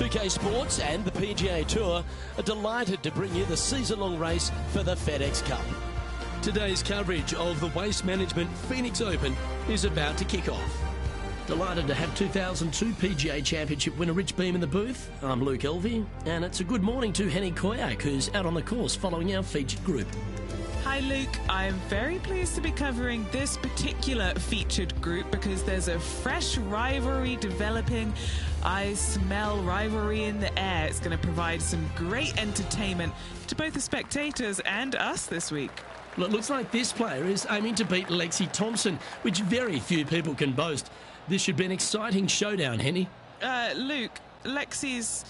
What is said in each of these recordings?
2K Sports and the PGA Tour are delighted to bring you the season-long race for the FedEx Cup. Today's coverage of the Waste Management Phoenix Open is about to kick off. Delighted to have 2002 PGA Championship winner Rich Beem in the booth. I'm Luke Elvey, and it's a good morning to Henny Koyak, who's out on the course following our featured group. Hi Luke, I am very pleased to be covering this particular featured group because there's a fresh rivalry developing. I smell rivalry in the air. It's going to provide some great entertainment to both the spectators and us this week. Well, it looks like this player is aiming to beat Lexi Thompson, which very few people can boast. This should be an exciting showdown, Henny. Luke, Lexi's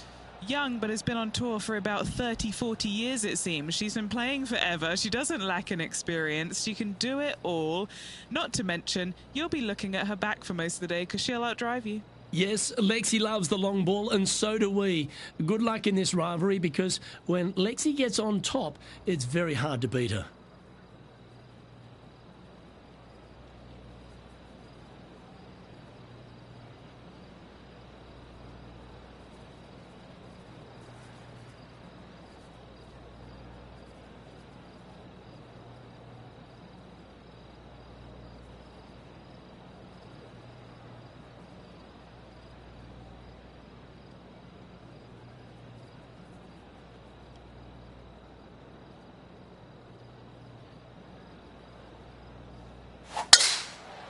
young but has been on tour for about 30-40 years, it seems. She's been playing forever. She doesn't lack an experience. She can do it all. Not to mention, you'll be looking at her back for most of the day because she'll outdrive you. Yes, Lexi loves the long ball, and so do we. Good luck in this rivalry because when Lexi gets on top, it's very hard to beat her.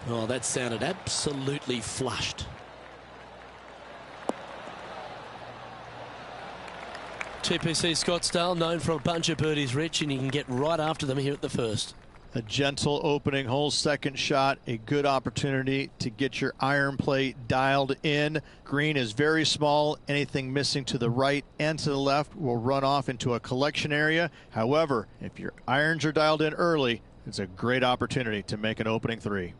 Oh, that sounded absolutely flushed. TPC Scottsdale, known for a bunch of birdies, Rich, and you can get right after them here at the first. A gentle opening hole, second shot, a good opportunity to get your iron play dialed in. Green is very small. Anything missing to the right and to the left will run off into a collection area. However, if your irons are dialed in early, it's a great opportunity to make an opening three.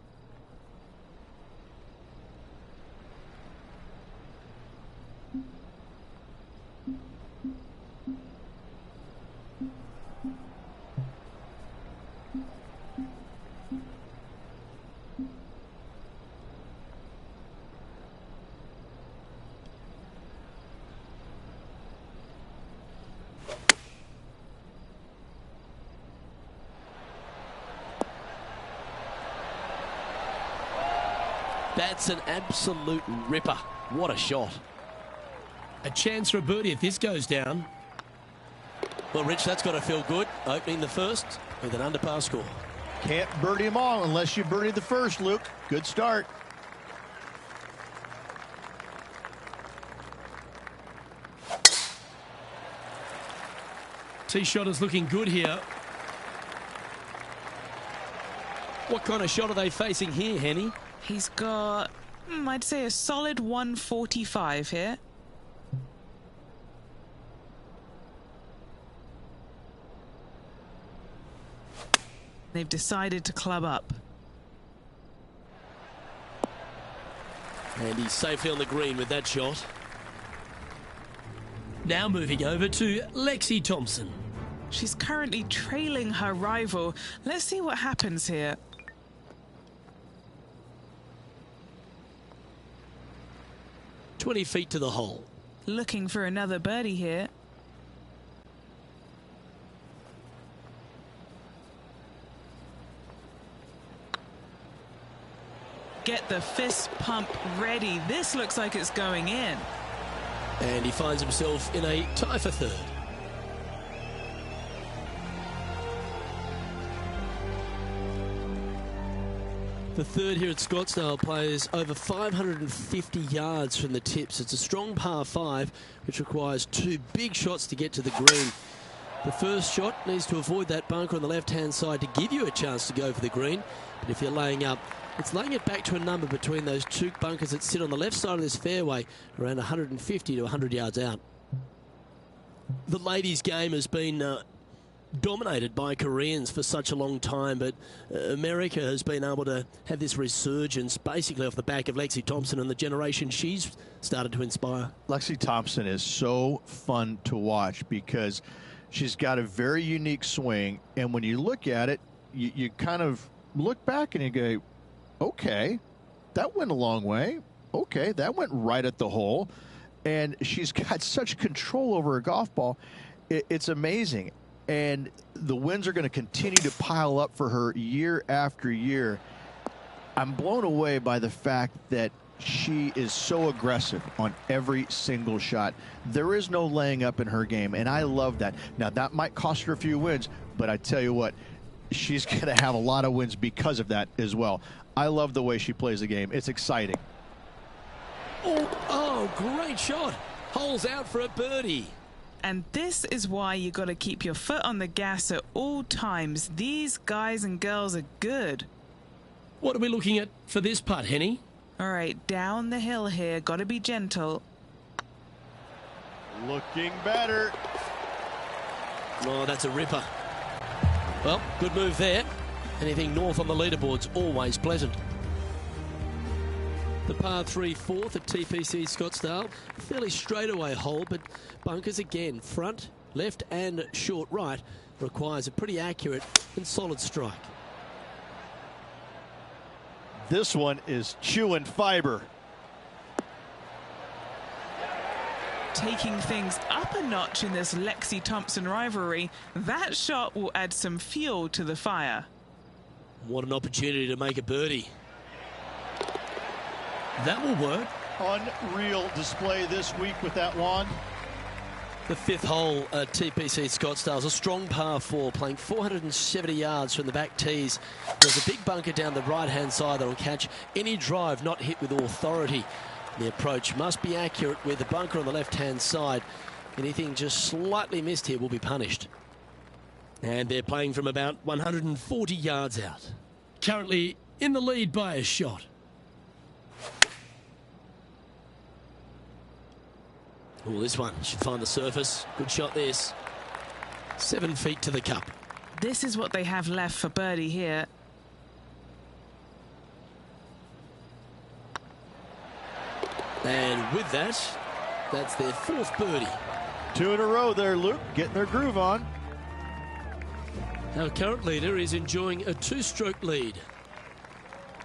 That's an absolute ripper. What a shot. A chance for a birdie if this goes down. Well, Rich, that's got to feel good. Opening the first with an underpass score. Can't birdie them all unless you birdie the first, Luke. Good start. Tee shot is looking good here. What kind of shot are they facing here, Henny? He's got, I'd say, a solid 145 here. They've decided to club up. And he's safely on the green with that shot. Now moving over to Lexi Thompson. She's currently trailing her rival. Let's see what happens here. "20 feet to the hole." Looking for another birdie here. Get the fist pump ready. This looks like it's going in. And he finds himself in a tie for third. The third here at Scottsdale plays over 550 yards from the tips. It's a strong par 5, which requires 2 big shots to get to the green. The first shot needs to avoid that bunker on the left-hand side to give you a chance to go for the green. But if you're laying up, it's laying it back to a number between those 2 bunkers that sit on the left side of this fairway, around 150 to 100 yards out. The ladies' game has been dominated by Koreans for such a long time, but America has been able to have this resurgence basically off the back of Lexi Thompson and the generation she's started to inspire. Lexi Thompson is so fun to watch because she's got a very unique swing, and when you look at it, you kind of look back and you go, okay, that went a long way. Okay, that went right at the hole. and she's got such control over her golf ball. It's amazing. And the wins are going to continue to pile up for her year after year. I'm blown away by the fact that she is so aggressive on every single shot. There is no laying up in her game, and I love that. Now, that might cost her a few wins, but I tell you what, she's going to have a lot of wins because of that as well. I love the way she plays the game. It's exciting. Oh, great shot. Holes out for a birdie. And this is why you got to keep your foot on the gas at all times. These guys and girls are good. What are we looking at for this putt, Henny? All right, down the hill here. Got to be gentle. Looking better. Oh, that's a ripper. Well, good move there. Anything north on the leaderboard's always pleasant. The par 3 fourth at TPC Scottsdale. A fairly straightaway hole, but bunkers again. Front, left and short right requires a pretty accurate and solid strike. This one is chewing fiber. Taking things up a notch in this Lexi-Thompson rivalry. That shot will add some fuel to the fire. What an opportunity to make a birdie. That will work. Unreal display this week with that wand. The fifth hole at TPC Scottsdale is a strong par 4, playing 470 yards from the back tees. There's a big bunker down the right-hand side that will catch any drive not hit with authority. The approach must be accurate with the bunker on the left-hand side. Anything just slightly missed here will be punished. And they're playing from about 140 yards out. Currently in the lead by a shot. Oh, this one should find the surface. Good shot this. 7 feet to the cup. This is what they have left for birdie here. And with that, that's their 4th birdie. 2 in a row there, Luke, getting their groove on. Our current leader is enjoying a 2-stroke lead.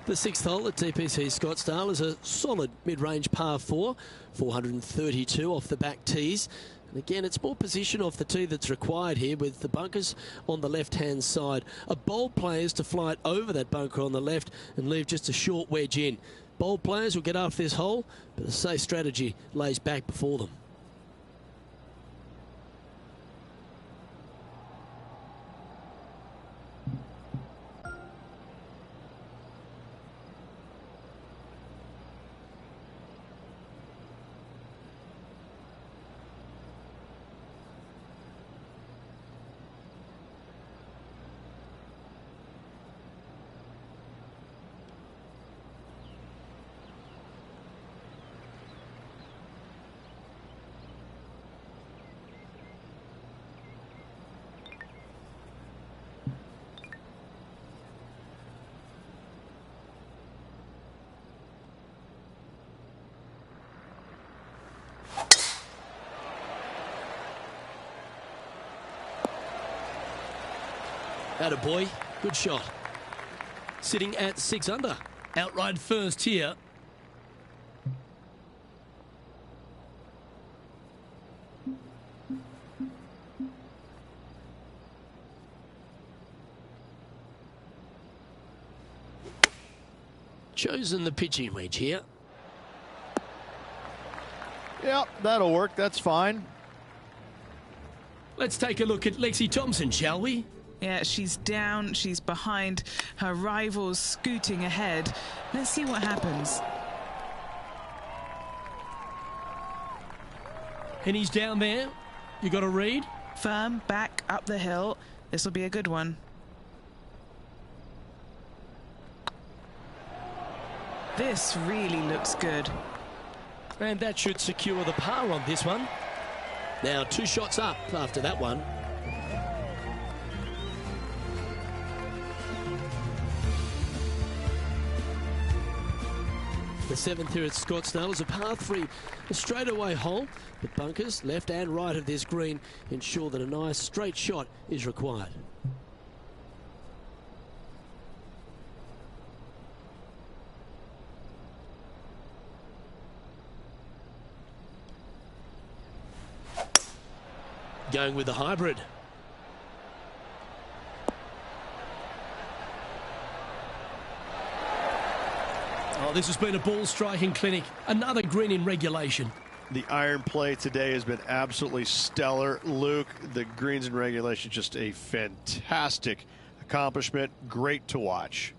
The 6th hole at TPC Scottsdale is a solid mid-range par 4, 432 off the back tees. And again, it's more position off the tee that's required here with the bunkers on the left-hand side. A bold player is to fly it over that bunker on the left and leave just a short wedge in. Bold players will get after this hole, but a safe strategy lays back before them. Attaboy, good shot. Sitting at 6 under. Outright first here. Chosen the pitching wedge here. Yep, that'll work. That's fine. Let's take a look at Lexi Thompson, shall we? Yeah, she's down, she's behind, her rivals scooting ahead. Let's see what happens. And he's down there. You got a read? Firm, back, up the hill. This will be a good one. This really looks good. And that should secure the par on this one. Now 2 shots up after that one. The 7th here at Scottsdale is a par 3, a straightaway hole. The bunkers left and right of this green ensure that a nice straight shot is required. going with the hybrid. Oh, this has been a ball striking clinic. Another green in regulation. The iron play today has been absolutely stellar. Luke, the greens in regulation, just a fantastic accomplishment. Great to watch.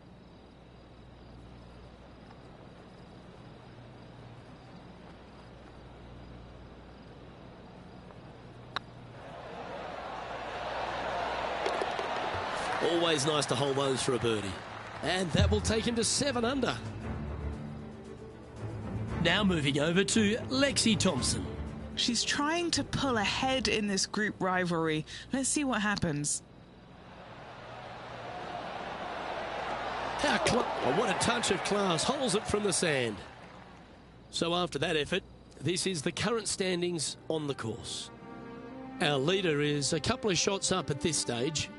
Always nice to hold those for a birdie. And that will take him to 7 under. Now moving over to Lexi Thompson. She's trying to pull ahead in this group rivalry. Let's see what happens. What a touch of class. Holds it from the sand. So after that effort, this is the current standings on the course. Our leader is a couple of shots up at this stage.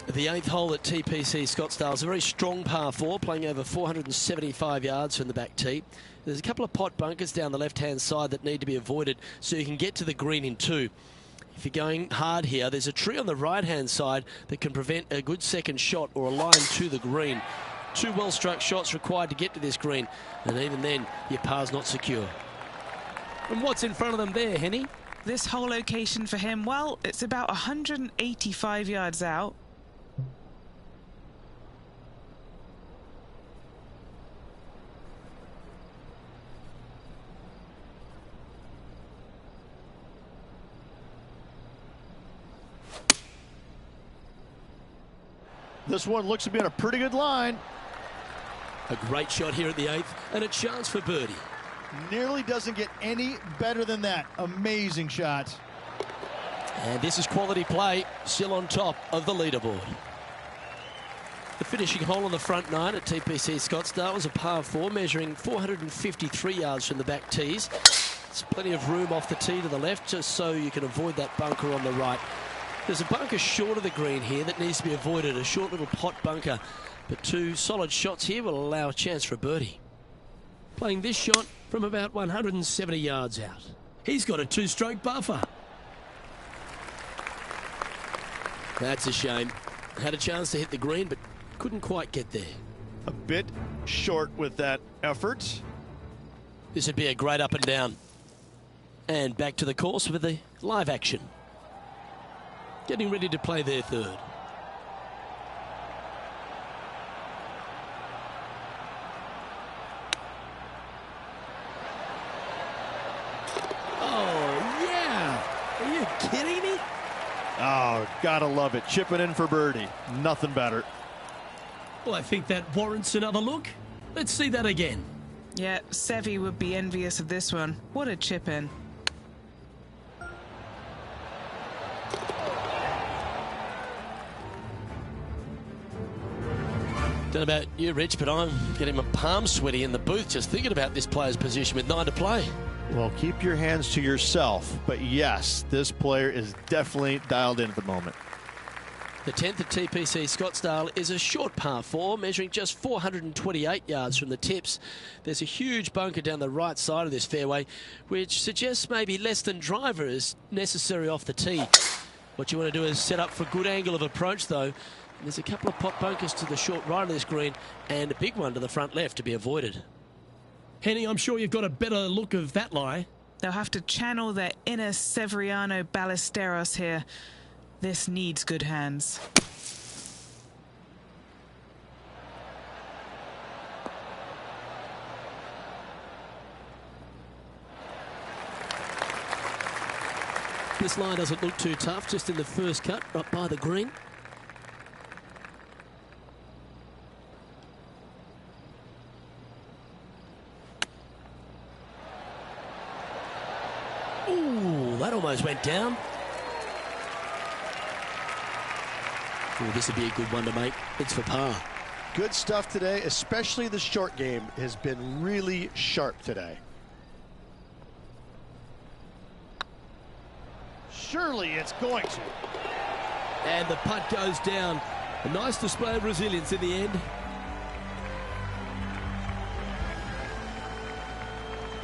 The 8th hole at TPC Scottsdale is a very strong par 4, playing over 475 yards from the back tee. There's a couple of pot bunkers down the left-hand side that need to be avoided so you can get to the green in 2. If you're going hard here, there's a tree on the right-hand side that can prevent a good second shot or a line to the green. 2 well-struck shots required to get to this green, and even then, your par's not secure. And what's in front of them there, Henny? This whole location for him, well, it's about 185 yards out. This one looks to be on a pretty good line. A great shot here at the 8th, and a chance for birdie. Nearly doesn't get any better than that. Amazing shot. And this is quality play, still on top of the leaderboard. The finishing hole on the front 9 at TPC Scottsdale was a par 4, measuring 453 yards from the back tees. There's plenty of room off the tee to the left, just so you can avoid that bunker on the right. There's a bunker short of the green here that needs to be avoided, a short little pot bunker. But 2 solid shots here will allow a chance for a birdie. Playing this shot from about 170 yards out. He's got a 2-stroke buffer. That's a shame. Had a chance to hit the green, but couldn't quite get there. A bit short with that effort. This would be a great up and down. And back to the course with the live action. Getting ready to play their 3rd. Oh, yeah. Are you kidding me? Oh, gotta love it. Chipping in for birdie. Nothing better. Well, I think that warrants another look. Let's see that again. Yeah, Seve would be envious of this one. What a chip in. Don't know about you, Rich, but I'm getting my palms sweaty in the booth just thinking about this player's position with 9 to play. Well, keep your hands to yourself. But yes, this player is definitely dialed in at the moment. The 10th at TPC Scottsdale is a short par 4, measuring just 428 yards from the tips. There's a huge bunker down the right side of this fairway, which suggests maybe less than driver is necessary off the tee. What you want to do is set up for a good angle of approach, though. There's a couple of pot bunkers to the short right of this green and a big one to the front left to be avoided. Henny, I'm sure you've got a better look of that lie. They'll have to channel their inner Severiano Ballesteros here. This needs good hands. This line doesn't look too tough, just in the first cut, right by the green. Ooh, that almost went down. Ooh, this would be a good one to make. It's for par. Good stuff today, especially the short game has been really sharp today. Surely it's going to. And the putt goes down. A nice display of resilience in the end.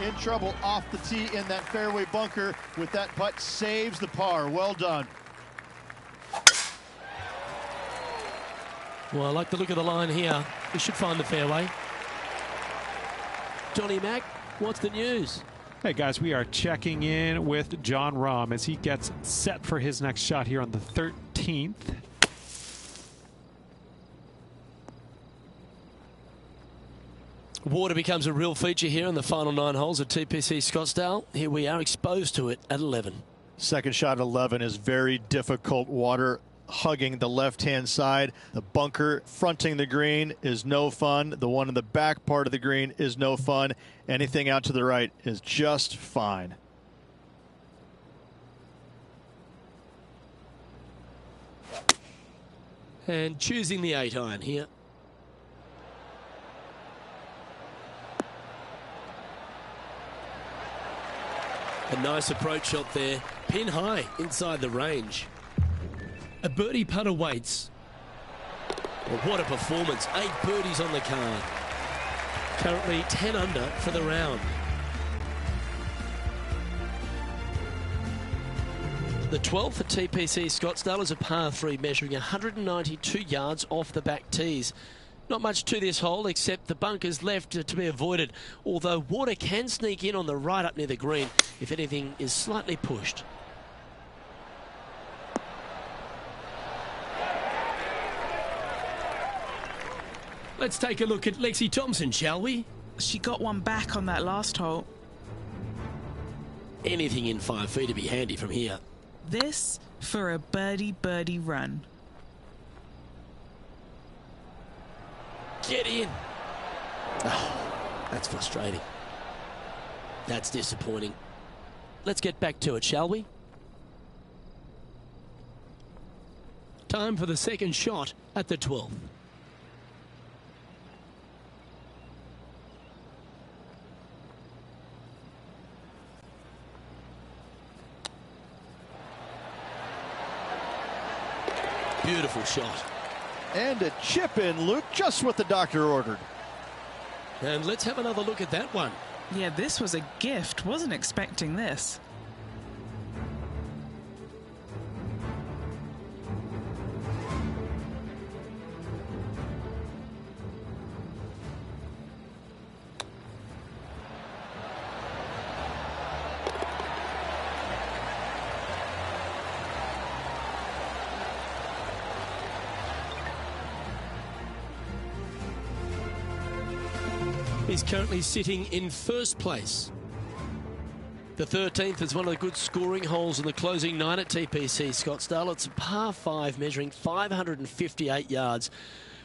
in trouble off the tee in that fairway bunker with that putt, saves the par. Well done. Well, I like the look of the line here. We should find the fairway. Johnny Mack, what's the news? Hey guys, we are checking in with Jon Rahm as he gets set for his next shot here on the 13th. Water becomes a real feature here in the final 9 holes at TPC Scottsdale. Here we are exposed to it at 11. Second shot at 11 is very difficult. Water hugging the left-hand side. The bunker fronting the green is no fun. The one in the back part of the green is no fun. Anything out to the right is just fine. And choosing the 8-iron here. A nice approach shot there. Pin high inside the range. A birdie putt awaits. Well, what a performance. 8 birdies on the card. Currently 10 under for the round. The 12th at TPC Scottsdale is a par 3 measuring 192 yards off the back tees. Not much to this hole except the bunkers left to be avoided, although water can sneak in on the right up near the green if anything is slightly pushed. Let's take a look at Lexi Thompson, shall we? She got one back on that last hole. Anything in 5 feet to be handy from here. This for a birdie run. Get in. Oh, that's frustrating. That's disappointing. Let's get back to it, shall we? Time for the second shot at the 12th. Beautiful shot. And a chip in, Luke, just what the doctor ordered. And let's have another look at that one. Yeah, this was a gift. Wasn't expecting this. He's currently sitting in first place. The 13th is one of the good scoring holes in the closing 9 at TPC Scottsdale. It's a par 5 measuring 558 yards.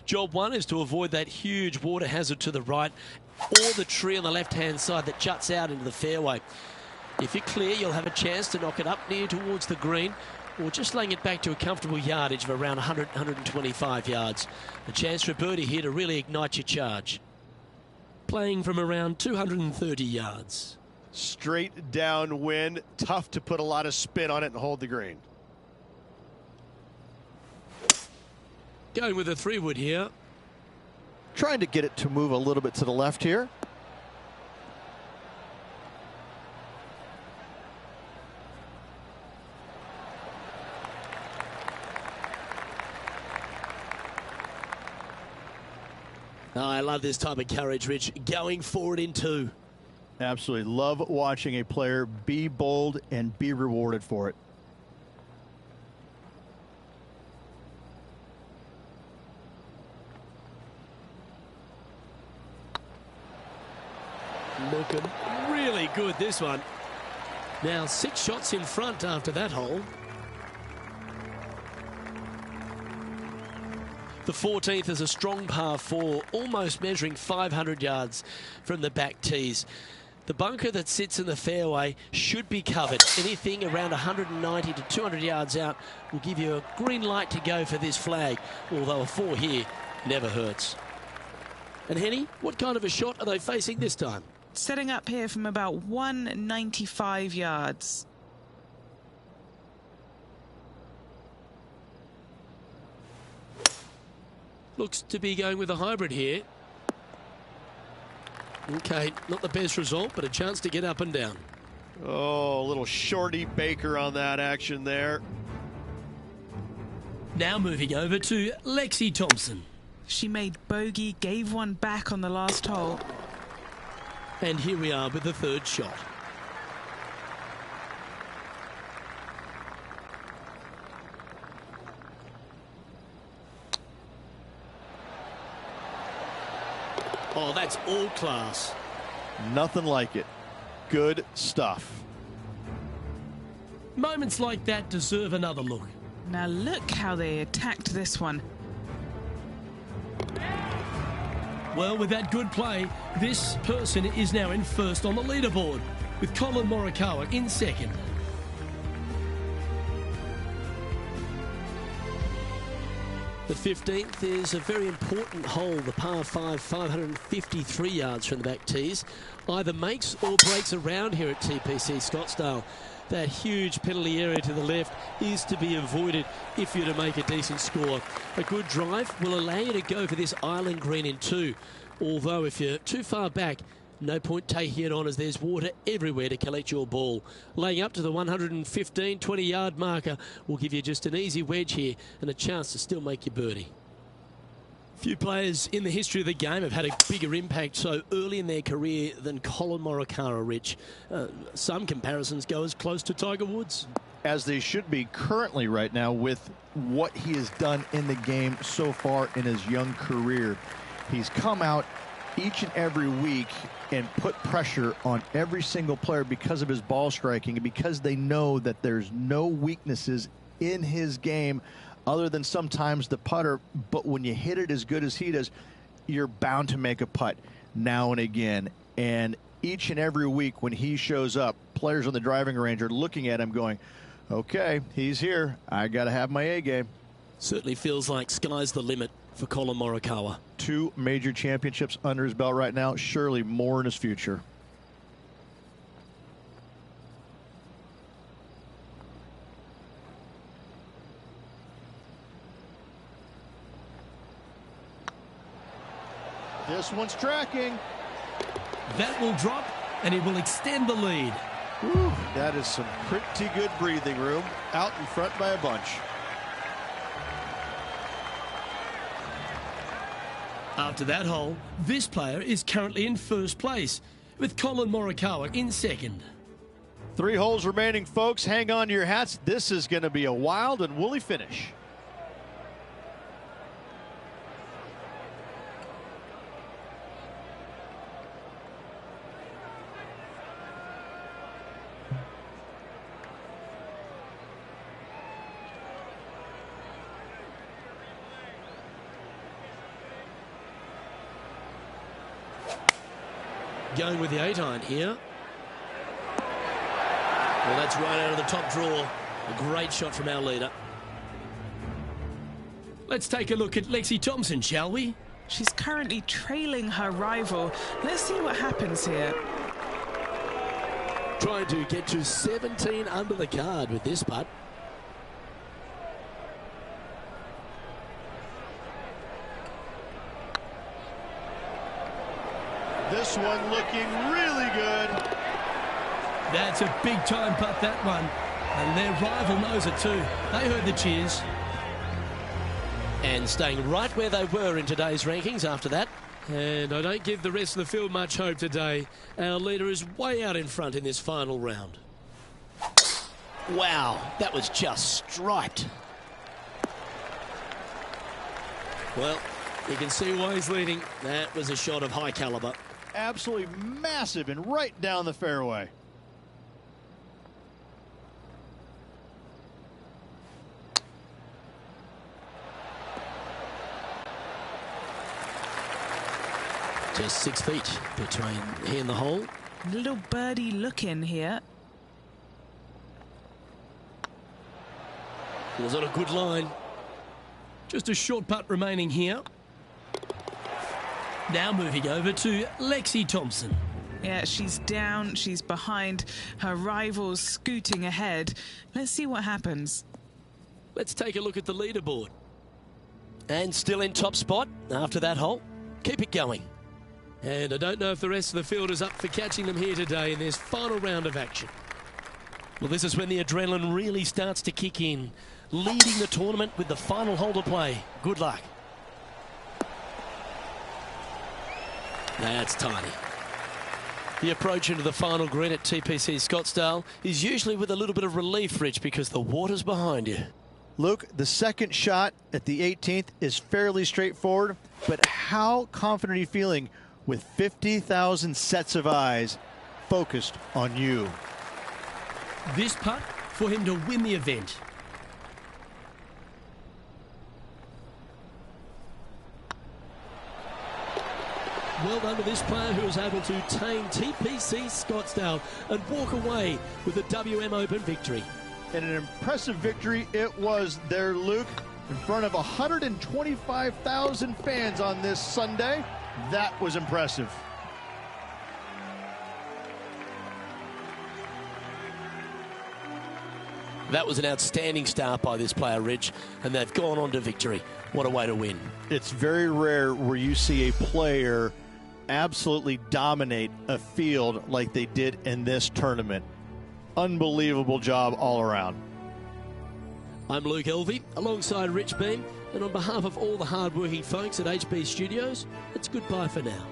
Job 1 is to avoid that huge water hazard to the right or the tree on the left-hand side that juts out into the fairway. If you're clear, you'll have a chance to knock it up near towards the green or just laying it back to a comfortable yardage of around 100, 125 yards. A chance for a birdie here to really ignite your charge. Playing from around 230 yards. Straight downwind, tough to put a lot of spin on it and hold the green. Going with a 3-wood here. Trying to get it to move a little bit to the left here. Oh, I love this type of courage, Rich. Going forward in 2. Absolutely. Love watching a player be bold and be rewarded for it. Looking really good, this one. Now 6 shots in front after that hole. The 14th is a strong par 4, almost measuring 500 yards from the back tees. The bunker that sits in the fairway should be covered. Anything around 190 to 200 yards out will give you a green light to go for this flag, although a 4 here never hurts. And Henny, what kind of a shot are they facing this time? Setting up here from about 195 yards. Looks to be going with a hybrid here. Okay, not the best result, but a chance to get up and down. Oh, a little shorty Baker on that action there. Now moving over to Lexi Thompson. She made bogey, gave one back on the last hole. And here we are with the third shot. Oh, that's all class. Nothing like it. Good stuff. Moments like that deserve another look. Now look how they attacked this one. Well, with that good play, this person is now in first on the leaderboard, with Colin Morikawa in second. The 15th is a very important hole, the par 5, 553 yards from the back tees. Either makes or breaks around here at TPC Scottsdale. That huge penalty area to the left is to be avoided if you're to make a decent score. A good drive will allow you to go for this island green in 2. Although if you're too far back, no point taking it on as there's water everywhere to collect your ball. Laying up to the 115, 20-yard marker will give you just an easy wedge here and a chance to still make your birdie. Few players in the history of the game have had a bigger impact so early in their career than Colin Morikawa, Rich. Some comparisons go as close to Tiger Woods. As they should be currently right now with what he has done in the game so far in his young career. He's come out each and every week and put pressure on every single player because of his ball striking and because they know that there's no weaknesses in his game other than sometimes the putter. But when you hit it as good as he does, you're bound to make a putt now and again. And each and every week when he shows up, players on the driving range are looking at him going, okay, he's here. I got to have my A game. Certainly feels like sky's the limit for Colin Morikawa. 2 major championships under his belt right now. Surely more in his future. This one's tracking. That will drop, and it will extend the lead. Whew, that is some pretty good breathing room. Out in front by a bunch. After that hole, this player is currently in first place, with Colin Morikawa in second. 3 holes remaining, folks. Hang on to your hats. This is going to be a wild and woolly finish. Going with the 8-iron here. Well, that's right out of the top draw. A great shot from our leader. Let's take a look at Lexi Thompson, shall we? She's currently trailing her rival. Let's see what happens here. Trying to get to 17 under the card with this putt. This one looking really good. That's a big time putt, that one. And their rival knows it too. They heard the cheers. And staying right where they were in today's rankings after that. And I don't give the rest of the field much hope today. Our leader is way out in front in this final round. Wow, that was just striped. Well, you can see why he's leading. That was a shot of high caliber. Absolutely massive and right down the fairway. Just 6 feet between he and the hole. Little birdie look in here. Was on a good line. Just a short putt remaining here. Now moving over to Lexi Thompson. Yeah, she's down, she's behind, her rival's scooting ahead. Let's see what happens. Let's take a look at the leaderboard. And still in top spot after that hole. Keep it going. And I don't know if the rest of the field is up for catching them here today in this final round of action. Well, this is when the adrenaline really starts to kick in. Leading the tournament with the final hole to play. Good luck. That's tiny. The approach into the final green at TPC Scottsdale is usually with a little bit of relief, Rich, because the water's behind you. Luke, the second shot at the 18th is fairly straightforward, but how confident are you feeling with 50,000 sets of eyes focused on you? This putt for him to win the event. Well done to this player who was able to tame TPC Scottsdale and walk away with a WM Open victory. And an impressive victory it was there, Luke, in front of 125,000 fans on this Sunday. That was impressive. That was an outstanding start by this player, Rich, and they've gone on to victory. What a way to win. It's very rare where you see a player absolutely dominate a field like they did in this tournament. Unbelievable job all around. I'm Luke Elvey, alongside Rich Beam, and on behalf of all the hard-working folks at HB Studios, it's goodbye for now.